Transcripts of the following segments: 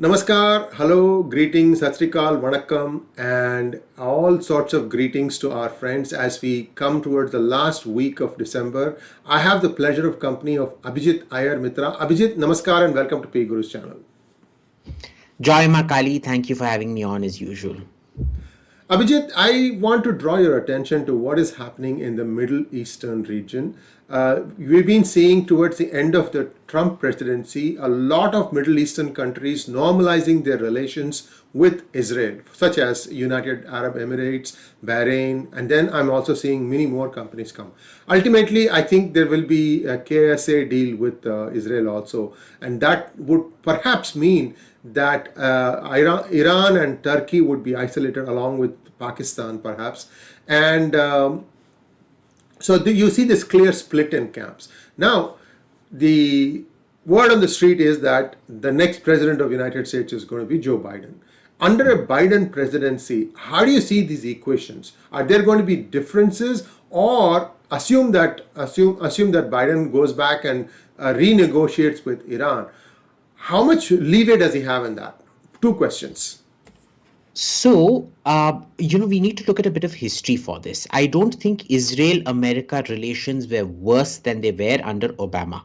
Namaskar, hello, greetings, Sat Sri Akal, Vanakkam, and all sorts of greetings to our friends as we come towards the last week of December. I have the pleasure of company of Abhijit Iyer-Mitra. Abhijit, Namaskar and welcome to PGurus channel. Joy Makali, thank you for having me on as usual. Abhijit, I want to draw your attention to what is happening in the Middle Eastern region. We've been seeing towards the end of the Trump presidency a lot of Middle Eastern countries normalizing their relations with Israel, such as United Arab Emirates, Bahrain, and then I'm also seeing many more companies come. Ultimately, I think there will be a KSA deal with Israel also, and that would perhaps mean that Iran and Turkey would be isolated along with Pakistan, perhaps, and you see this clear split in camps. Now, the word on the street is that the next president of the United States is going to be Joe Biden. Under a Biden presidency, how do you see these equations? Are there going to be differences, or assume that Biden goes back and renegotiates with Iran? How much leeway does he have in that? Two questions. We need to look at a bit of history for this. I don't think Israel-America relations were worse than they were under Obama,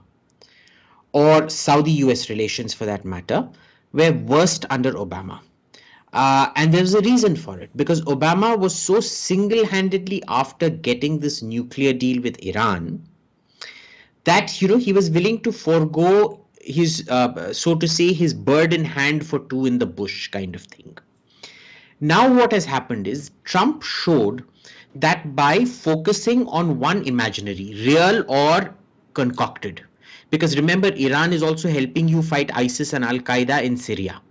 or Saudi-US relations for that matter, were worst under Obama. And there's a reason for it, because Obama was so single-handedly after getting this nuclear deal with Iran that he was willing to forego his so to say his bird in hand for two in the bush kind of thing. Now what has happened is Trump showed that by focusing on one imaginary, real or concocted, because remember Iran is also helping you fight ISIS and Al Qaeda in Syria,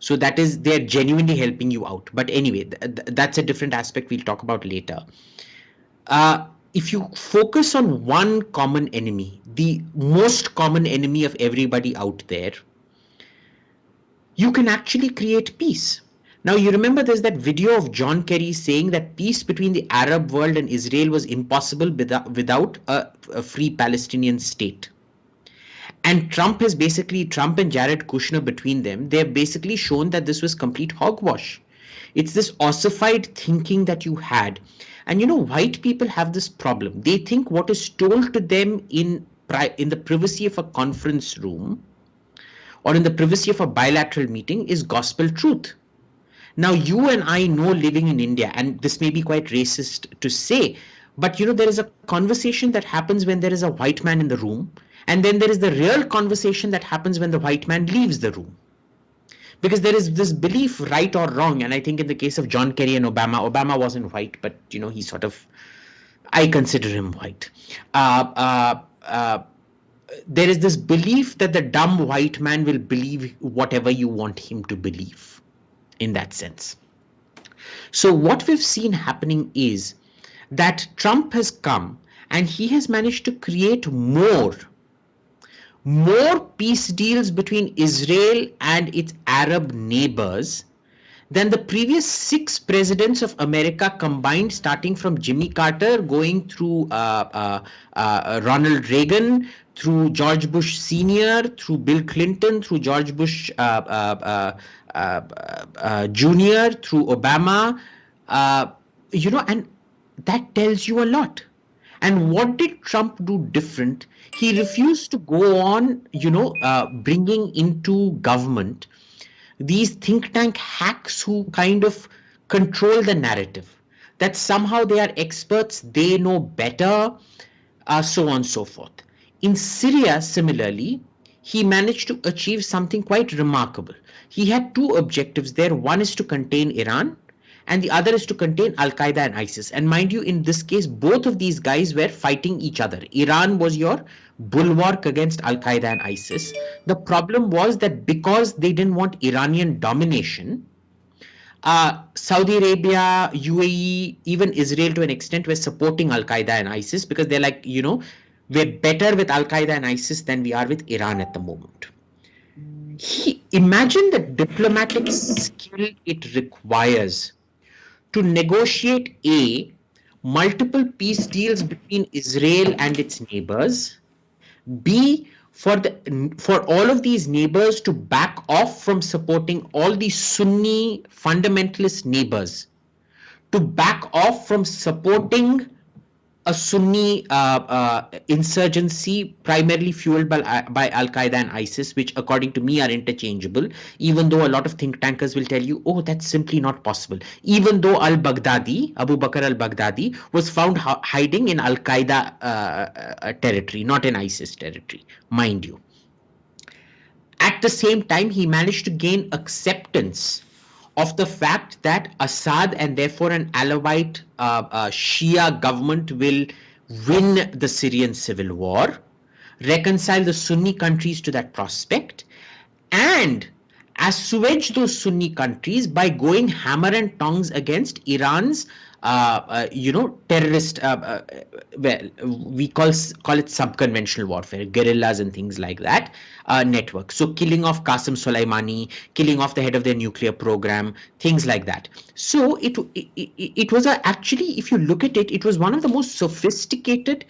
so that is, they're genuinely helping you out. But anyway, that's a different aspect we'll talk about later. If you focus on one common enemy, the most common enemy of everybody out there, you can actually create peace. Now, you remember there's that video of John Kerry saying that peace between the Arab world and Israel was impossible without a free Palestinian state. And Trump and Jared Kushner between them, they have basically shown that this was complete hogwash. It's this ossified thinking that you had. And white people have this problem. They think what is told to them in the privacy of a conference room or in the privacy of a bilateral meeting is gospel truth. Now, you and I know, living in India, and this may be quite racist to say, but there is a conversation that happens when there is a white man in the room, and then there is the real conversation that happens when the white man leaves the room. Because there is this belief, right or wrong, and I think in the case of John Kerry and Obama wasn't white, but he sort of, I consider him white. There is this belief that the dumb white man will believe whatever you want him to believe, in that sense. So what we've seen happening is that Trump has come and he has managed to create more peace deals between Israel and its Arab neighbors than the previous 6 presidents of America combined, starting from Jimmy Carter, going through Ronald Reagan, through George Bush Sr., through Bill Clinton, through George Bush Jr., through Obama, and that tells you a lot. And what did Trump do different? He refused to go on, bringing into government these think tank hacks who kind of control the narrative, that somehow they are experts, they know better, so on and so forth. In Syria, similarly, he managed to achieve something quite remarkable. He had two objectives there. One is to contain Iran, and the other is to contain Al Qaeda and ISIS. And mind you, in this case, both of these guys were fighting each other. Iran was your bulwark against Al Qaeda and ISIS. The problem was that because they didn't want Iranian domination, Saudi Arabia, UAE, even Israel to an extent were supporting Al Qaeda and ISIS, because they're like, we're better with Al Qaeda and ISIS than we are with Iran at the moment. Imagine the diplomatic skill it requires to negotiate multiple peace deals between Israel and its neighbors, B, for all of these neighbors to back off from supporting all these Sunni fundamentalist neighbors, to back off from supporting a Sunni insurgency primarily fueled by Al Qaeda and ISIS, which, according to me, are interchangeable, even though a lot of think tankers will tell you, oh, that's simply not possible. Even though Abu Bakr al Baghdadi, was found hiding in Al Qaeda territory, not in ISIS territory, mind you. At the same time, he managed to gain acceptance of the fact that Assad and therefore an Alawite Shia government will win the Syrian civil war, reconcile the Sunni countries to that prospect, and assuage those Sunni countries by going hammer and tongs against Iran's terrorist, well, we call it subconventional warfare, guerrillas and things like that, network. So killing off Qasem Soleimani, killing off the head of their nuclear program, things like that. So it was actually, if you look at it, it was one of the most sophisticated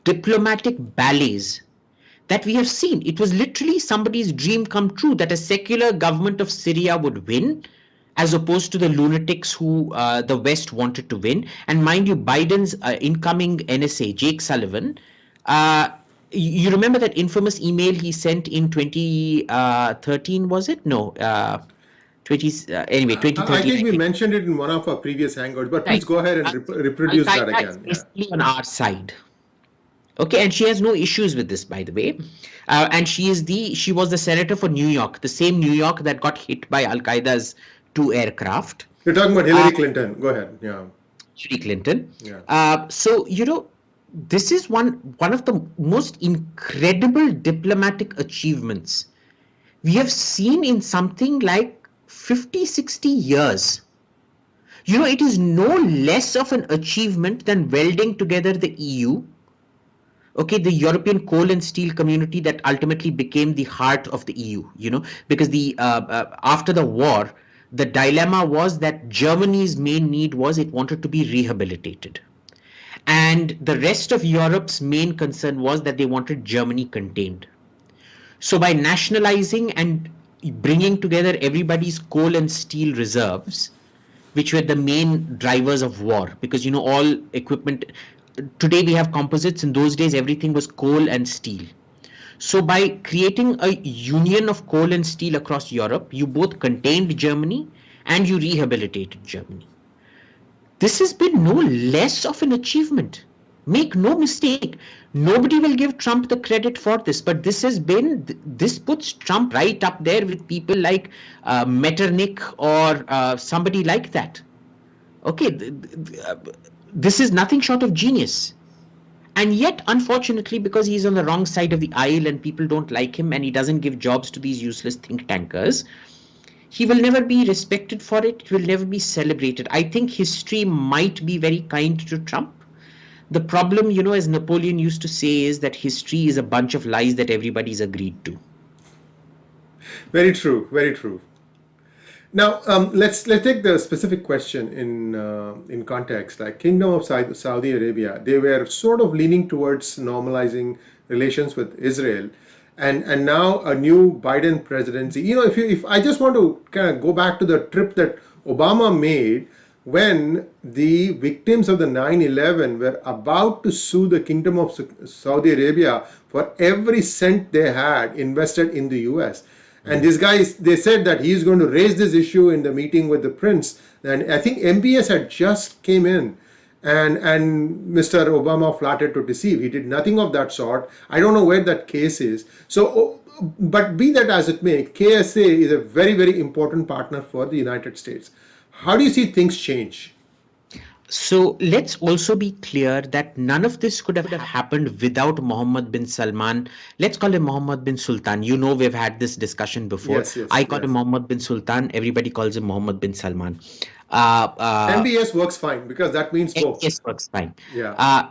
diplomatic ballets that we have seen. It was literally somebody's dream come true that a secular government of Syria would win, as opposed to the lunatics who the West wanted to win. And mind you, Biden's incoming NSA, Jake Sullivan, you remember that infamous email he sent in 2013, was it? No. 2013. I think we mentioned it in one of our previous hangouts, but please Right. go ahead and reproduce that Al-Qaeda is again. basically on our side. Okay, and she has no issues with this, by the way. And she was the senator for New York, the same New York that got hit by Al Qaeda's 2 aircraft. You're talking about Hillary Clinton. Go ahead. Yeah. Hillary Clinton. Yeah. So this is one of the most incredible diplomatic achievements we have seen in something like 50, 60 years. It is no less of an achievement than welding together the EU, okay, the European coal and steel community that ultimately became the heart of the EU, because after the war, the dilemma was that Germany's main need was it wanted to be rehabilitated. And the rest of Europe's main concern was that they wanted Germany contained. So by nationalizing and bringing together everybody's coal and steel reserves, which were the main drivers of war, because all equipment, today we have composites, in those days everything was coal and steel. So by creating a union of coal and steel across Europe, you both contained Germany and you rehabilitated Germany. This has been no less of an achievement. Make no mistake, nobody will give Trump the credit for this, but this puts Trump right up there with people like Metternich or somebody like that. Okay, this is nothing short of genius. And yet, unfortunately, because he's on the wrong side of the aisle and people don't like him and he doesn't give jobs to these useless think tankers, he will never be respected for it. It will never be celebrated. I think history might be very kind to Trump. The problem, as Napoleon used to say, is that history is a bunch of lies that everybody's agreed to. Very true. Very true. Now, let's take the specific question in context. Like Kingdom of Saudi Arabia, they were sort of leaning towards normalizing relations with Israel, and now a new Biden presidency. If I just want to kind of go back to the trip that Obama made when the victims of the 9/11 were about to sue the Kingdom of Saudi Arabia for every cent they had invested in the US. And these guys, they said that he's going to raise this issue in the meeting with the prince. And I think MBS had just came in and Mr. Obama flattered to deceive. He did nothing of that sort. I don't know where that case is. So, but be that as it may, KSA is a very, very important partner for the United States. How do you see things change? So let's also be clear that none of this could have happened without Mohammed bin Salman. Let's call him Mohammed bin Sultan. We've had this discussion before. Yes, I call him Mohammed bin Sultan. Everybody calls him Mohammed bin Salman. MBS works fine because that means both. MBS works fine. Yeah.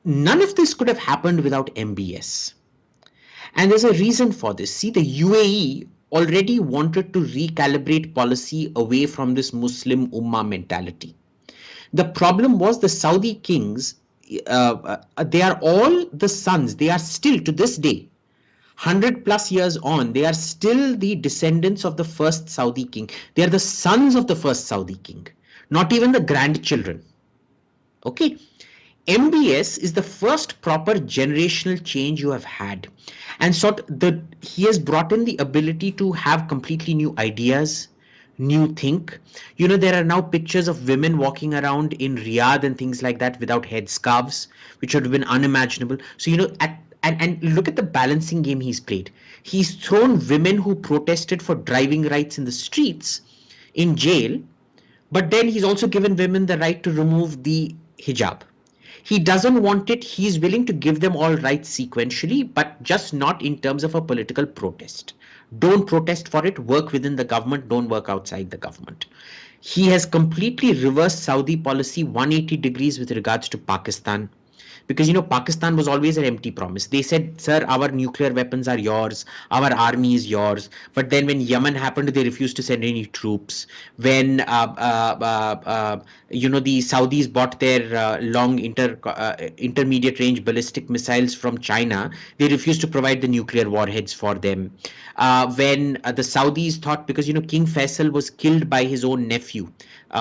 None of this could have happened without MBS. And there's a reason for this. See, the UAE already wanted to recalibrate policy away from this Muslim Ummah mentality. The problem was the Saudi kings, they are all the sons, they are still to this day, 100 plus years on, they are still the descendants of the first Saudi king. They are the sons of the first Saudi king, not even the grandchildren. Okay. MBS is the first proper generational change you have had. And he has brought in the ability to have completely new ideas, new think. There are now pictures of women walking around in Riyadh and things like that without headscarves, which would have been unimaginable. So, and look at the balancing game he's played. He's thrown women who protested for driving rights in the streets in jail, but then he's also given women the right to remove the hijab. He doesn't want it. He's willing to give them all rights sequentially, but just not in terms of a political protest. Don't protest for it. Work within the government. Don't work outside the government. He has completely reversed Saudi policy 180 degrees with regards to Pakistan. Because Pakistan was always an empty promise. They said, sir, our nuclear weapons are yours, our army is yours. But then when Yemen happened, they refused to send any troops. When the Saudis bought their long intermediate range ballistic missiles from China, they refused to provide the nuclear warheads for them. When the Saudis thought, because King Faisal was killed by his own nephew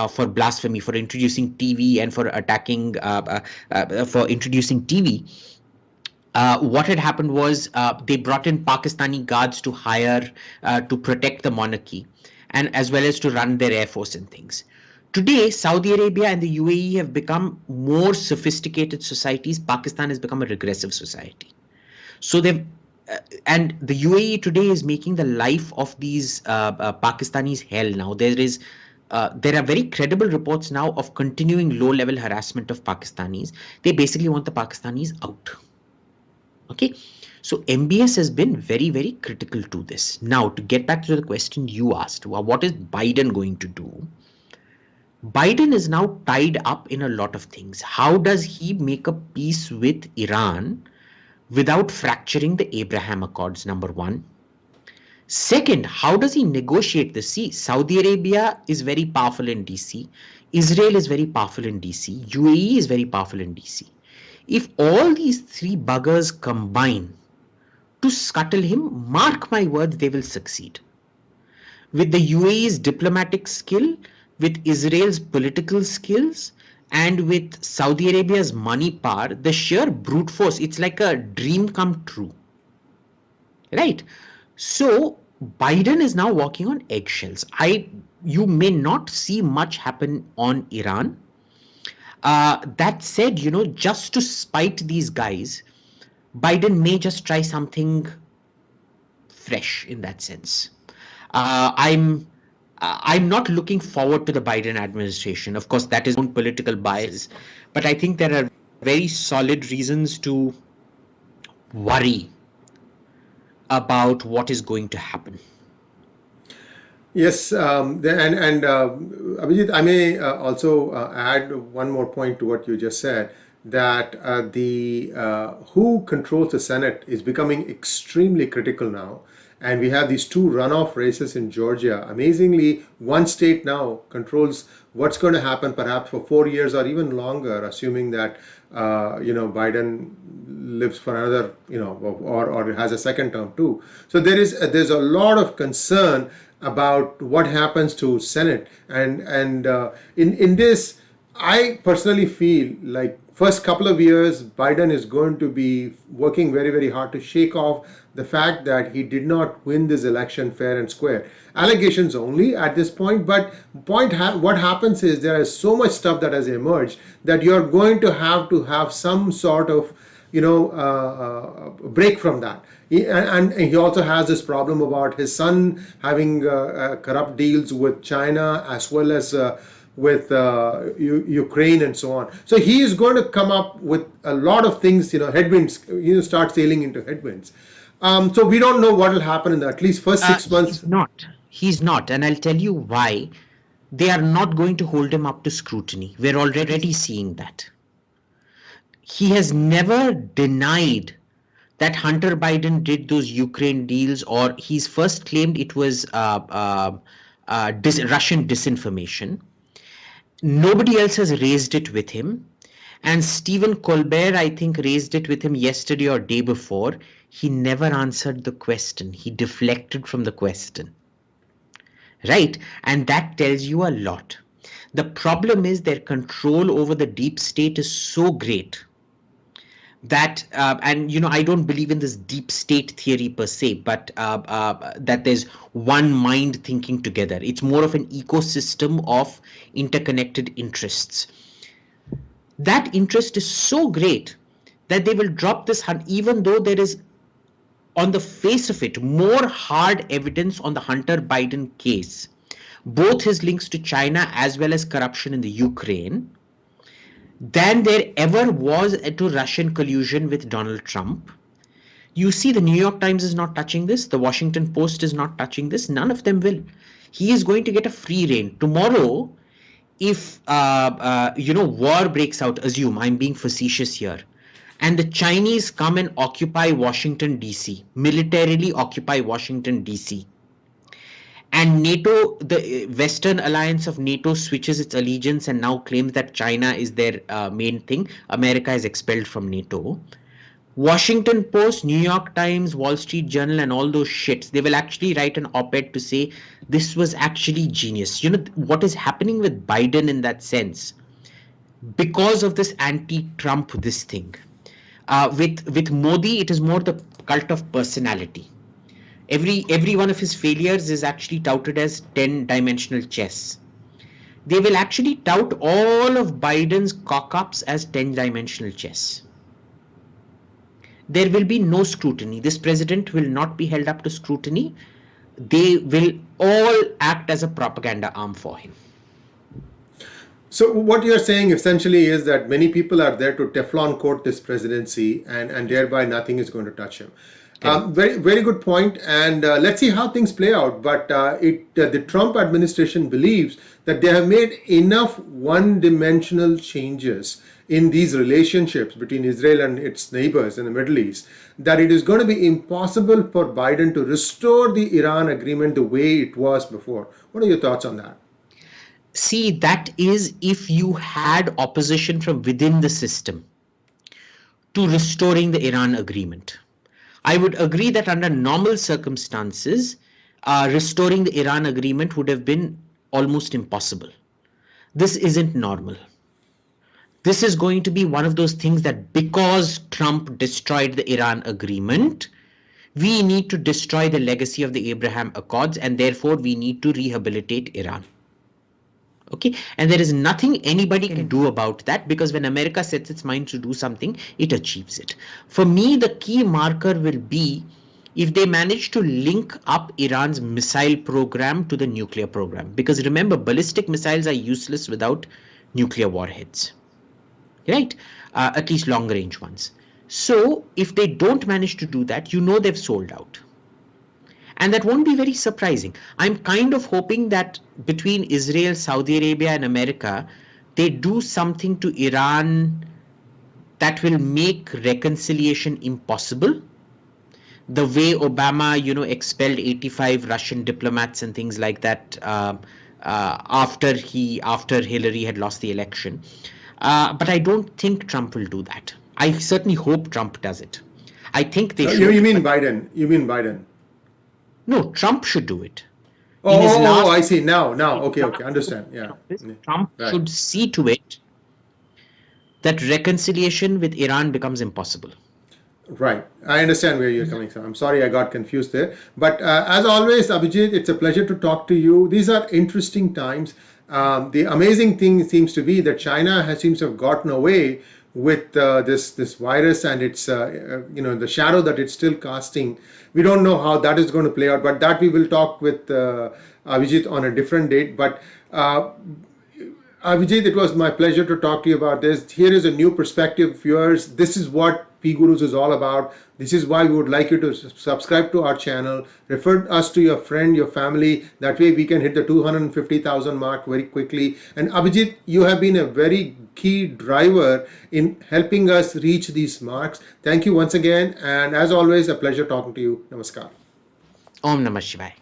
for blasphemy, for introducing TV and for attacking, for introducing TV. What had happened was they brought in Pakistani guards to hire to protect the monarchy, and as well as to run their air force and things. Today, Saudi Arabia and the UAE have become more sophisticated societies. Pakistan has become a regressive society. So they've and the UAE today is making the life of these Pakistanis hell now. There are very credible reports now of continuing low-level harassment of Pakistanis. They basically want the Pakistanis out. Okay, so MBS has been very, very critical to this. Now, to get back to the question you asked, well, what is Biden going to do? Biden is now tied up in a lot of things. How does he make a peace with Iran without fracturing the Abraham Accords, number one? Second, how does he negotiate this? See, Saudi Arabia is very powerful in DC. Israel is very powerful in DC. UAE is very powerful in DC. If all these three buggers combine to scuttle him, mark my words, they will succeed. With the UAE's diplomatic skill, with Israel's political skills, and with Saudi Arabia's money power, the sheer brute force, it's like a dream come true. Right? So Biden is now walking on eggshells. You may not see much happen on Iran. That said, just to spite these guys, Biden may just try something fresh in that sense. I'm not looking forward to the Biden administration. Of course, that is own political bias, but I think there are very solid reasons to worry about what is going to happen. Yes, and Abhijit, I may also add one more point to what you just said, that the who controls the Senate is becoming extremely critical now. And we have these two runoff races in Georgia. Amazingly, one state now controls what's going to happen perhaps for 4 years or even longer, assuming that Biden lives for another, or has a second term too. So there's a lot of concern about what happens to Senate, and in this, I personally feel like first couple of years Biden is going to be working very, very hard to shake off the fact that he did not win this election fair and square. Allegations only at this point, but what happens is there is so much stuff that has emerged that you're going to have some sort of break from that. And he also has this problem about his son having corrupt deals with China as well as with Ukraine and so on. So he is going to come up with a lot of things, headwinds, start sailing into headwinds. So we don't know what will happen in the at least first 6 months. He's not. And I'll tell you why. They are not going to hold him up to scrutiny. We're already seeing that. He has never denied that Hunter Biden did those Ukraine deals, or he's first claimed it was Russian disinformation. Nobody else has raised it with him. And Stephen Colbert, I think, raised it with him yesterday or day before. He never answered the question. He deflected from the question. Right? And that tells you a lot. The problem is their control over the deep state is so great that and I don't believe in this deep state theory per se, but that there's one mind thinking together. It's more of an ecosystem of interconnected interests. That interest is so great that they will drop this hunt even though there is, on the face of it, more hard evidence on the Hunter Biden case, both his links to China as well as corruption in the Ukraine, than there ever was to Russian collusion with Donald Trump. You see, the New York Times is not touching this, the Washington Post is not touching this, none of them will. He is going to get a free rein. Tomorrow, if war breaks out, assume I'm being facetious here, and the Chinese come and occupy Washington DC, militarily occupy Washington DC, and NATO, the Western alliance of NATO, switches its allegiance and now claims that China is their main thing. America is expelled from NATO. Washington Post, New York Times, Wall Street Journal, and all those shits, they will actually write an op-ed to say this was actually genius. What is happening with Biden in that sense? Because of this anti-Trump this thing. With Modi, it is more the cult of personality. Every one of his failures is actually touted as 10-dimensional chess. They will actually tout all of Biden's cock-ups as 10-dimensional chess. There will be no scrutiny. This president will not be held up to scrutiny. They will all act as a propaganda arm for him. So what you're saying essentially is that many people are there to Teflon coat this presidency, and thereby nothing is going to touch him. Very very good point, and let's see how things play out. But the Trump administration believes that they have made enough one-dimensional changes in these relationships between Israel and its neighbors in the Middle East that it is going to be impossible for Biden to restore the Iran agreement the way it was before. What are your thoughts on that? See, that is if you had opposition from within the system to restoring the Iran agreement. I would agree that under normal circumstances, restoring the Iran agreement would have been almost impossible. This isn't normal. This is going to be one of those things that because Trump destroyed the Iran agreement, we need to destroy the legacy of the Abraham Accords, and therefore we need to rehabilitate Iran. Okay, and there is nothing anybody can do about that, because when America sets its mind to do something, it achieves it. For me, the key marker will be if they manage to link up Iran's missile program to the nuclear program, because remember, ballistic missiles are useless without nuclear warheads, right? At least long range ones. So if they don't manage to do that, they've sold out. And that won't be very surprising. I'm kind of hoping that between Israel, Saudi Arabia, and America, they do something to Iran that will make reconciliation impossible. The way Obama, expelled 85 Russian diplomats and things like that after Hillary had lost the election. But I don't think Trump will do that. I certainly hope Trump does it. I think they You should. mean Biden? You mean Biden? No, Trump should do it. Oh, In his oh, oh, last I see. Now, okay, okay, understand. Yeah, Trump right, should see to it that reconciliation with Iran becomes impossible. right. I understand where you're coming from. I'm sorry I got confused there. But as always, Abhijit, it's a pleasure to talk to you. These are interesting times. The amazing thing seems to be that China seems to have gotten away with this virus, and it's the shadow that it's still casting. We don't know how that is going to play out, but that we will talk with Abhijit on a different date. But Abhijit, it was my pleasure to talk to you about this. Here is a new perspective, viewers. This is what PGurus is all about. This is why we would like you to subscribe to our channel, refer us to your friend, your family. That way we can hit the 250,000 mark very quickly. And Abhijit, you have been a very key driver in helping us reach these marks. Thank you once again. And as always, a pleasure talking to you. Namaskar. Om Namah Shivaya.